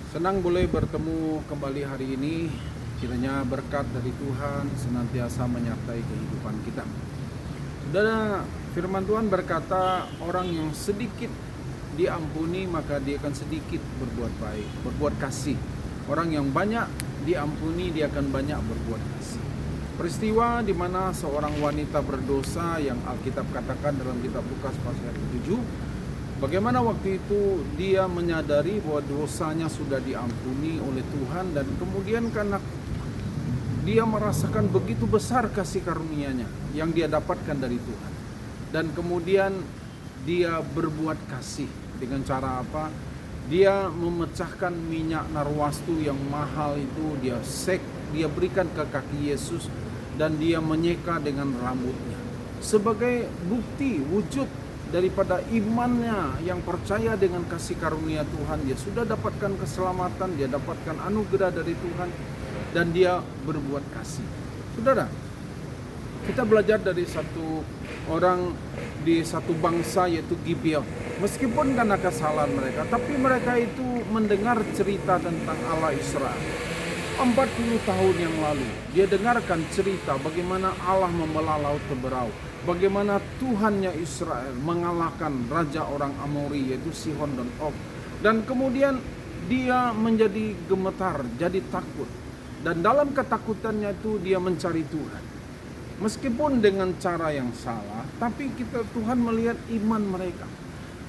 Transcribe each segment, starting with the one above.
Senang boleh bertemu kembali hari ini. Kiranya berkat dari Tuhan senantiasa menyertai kehidupan kita. Saudara, firman Tuhan berkata, orang yang sedikit diampuni maka dia akan sedikit berbuat baik, berbuat kasih. Orang yang banyak diampuni dia akan banyak berbuat kasih. Peristiwa di mana seorang wanita berdosa yang Alkitab katakan dalam kitab Lukas pasal 7, bagaimana waktu itu dia menyadari bahwa dosanya sudah diampuni oleh Tuhan, dan kemudian karena dia merasakan begitu besar kasih karunia-Nya yang dia dapatkan dari Tuhan, dan kemudian dia berbuat kasih dengan cara apa? Dia memecahkan minyak narwastu yang mahal itu, dia berikan ke kaki Yesus, dan dia menyeka dengan rambutnya sebagai bukti wujud daripada imannya yang percaya dengan kasih karunia Tuhan. Dia sudah dapatkan keselamatan, dia dapatkan anugerah dari Tuhan, dan dia berbuat kasih. Saudara, kita belajar dari satu orang di satu bangsa yaitu Gibeon. Meskipun karena kesalahan mereka, tapi mereka itu mendengar cerita tentang Allah Israel. 40 tahun yang lalu dia dengarkan cerita bagaimana Allah membelah laut Teberau, bagaimana Tuhannya Israel mengalahkan raja orang Amori yaitu Sihon dan Og, dan kemudian dia menjadi gemetar, jadi takut, dan dalam ketakutannya itu dia mencari Tuhan. Meskipun dengan cara yang salah, tapi Tuhan melihat iman mereka.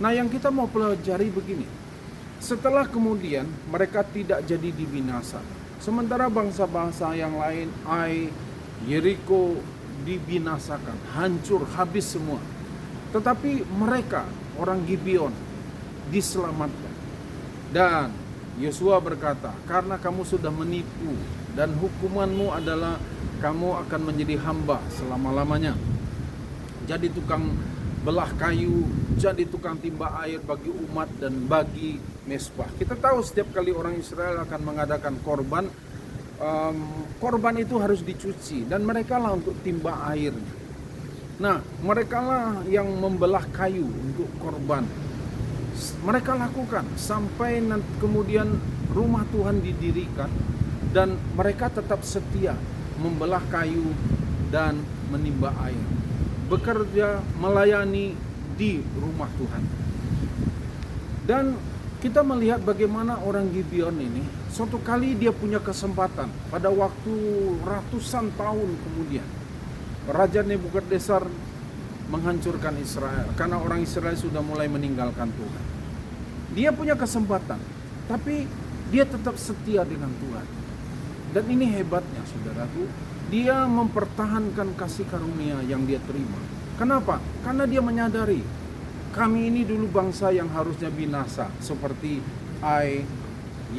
Nah, yang kita mau pelajari begini, setelah kemudian mereka tidak jadi dibinasa, sementara bangsa-bangsa yang lain, Ai, Yeriko dibinasakan, hancur, habis semua. Tetapi mereka, orang Gibeon, diselamatkan. Dan Yosua berkata, karena kamu sudah menipu dan hukumanmu adalah kamu akan menjadi hamba selama-lamanya. Jadi tukang belah kayu, jadi tukang timba air bagi umat dan bagi mesbah. Kita tahu setiap kali orang Israel akan mengadakan korban, korban itu harus dicuci, dan mereka lah untuk timba airnya. Nah, mereka lah yang membelah kayu untuk korban. Mereka lakukan sampai kemudian rumah Tuhan didirikan, dan mereka tetap setia membelah kayu dan menimba air, bekerja melayani di rumah Tuhan. Dan kita melihat bagaimana orang Gibeon ini, suatu kali dia punya kesempatan pada waktu ratusan tahun kemudian, Raja Nebukadnezar menghancurkan Israel karena orang Israel sudah mulai meninggalkan Tuhan. Dia punya kesempatan, tapi dia tetap setia dengan Tuhan. Dan ini hebatnya, saudaraku, dia mempertahankan kasih karunia yang dia terima. Kenapa? Karena dia menyadari, kami ini dulu bangsa yang harusnya binasa, seperti Ai,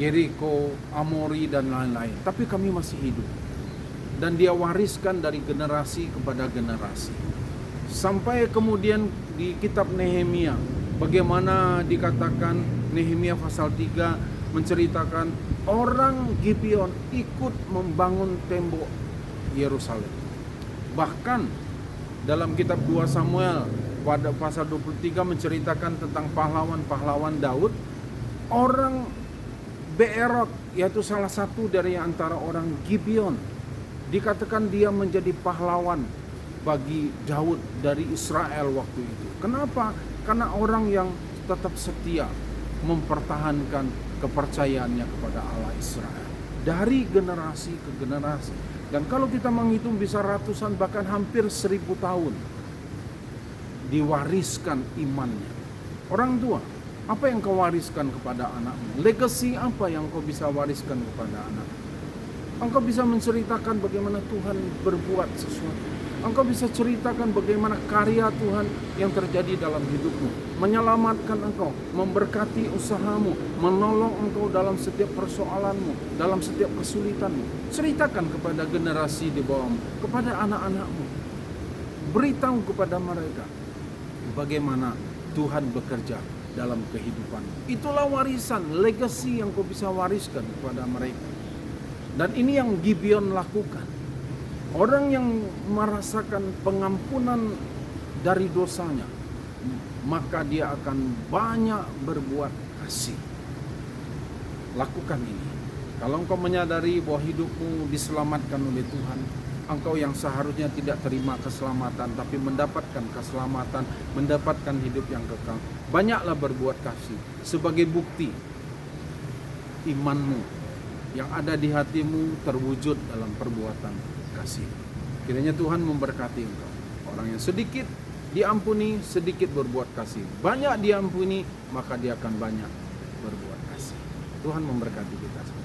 Yeriko, Amori, dan lain-lain. Tapi kami masih hidup. Dan dia wariskan dari generasi kepada generasi. Sampai kemudian di kitab Nehemia, bagaimana dikatakan Nehemia pasal 3 menceritakan orang Gibeon ikut membangun tembok Yerusalem. Bahkan dalam kitab 2 Samuel pada pasal 23 menceritakan tentang pahlawan-pahlawan Daud. Orang Beerot, yaitu salah satu dari antara orang Gibeon, dikatakan dia menjadi pahlawan bagi Daud dari Israel waktu itu. Kenapa? Karena orang yang tetap setia mempertahankan kepercayaannya kepada Allah Israel dari generasi ke generasi. Dan kalau kita menghitung bisa ratusan, bahkan hampir 1000 tahun diwariskan imannya. Orang tua, apa yang kau wariskan kepada anakmu? Legacy apa yang kau bisa wariskan kepada anak? Engkau bisa menceritakan bagaimana Tuhan berbuat sesuatu. Engkau bisa ceritakan bagaimana karya Tuhan yang terjadi dalam hidupmu, menyelamatkan engkau, memberkati usahamu, menolong engkau dalam setiap persoalanmu, dalam setiap kesulitanmu. Ceritakan kepada generasi di bawahmu, kepada anak-anakmu. Beritahu kepada mereka bagaimana Tuhan bekerja dalam kehidupan. Itulah warisan, legacy yang kau bisa wariskan kepada mereka. Dan ini yang Gibeon lakukan. Orang yang merasakan pengampunan dari dosanya, maka dia akan banyak berbuat kasih. lakukan ini. Kalau engkau menyadari bahwa hidupmu diselamatkan oleh Tuhan, engkau yang seharusnya tidak terima keselamatan tapi mendapatkan keselamatan, mendapatkan hidup yang kekal, banyaklah berbuat kasih sebagai bukti imanmu yang ada di hatimu terwujud dalam perbuatan kasih. Kiranya Tuhan memberkati engkau. Orang yang sedikit diampuni, sedikit berbuat kasih. Banyak diampuni, maka dia akan banyak berbuat kasih. Tuhan memberkati kita semua.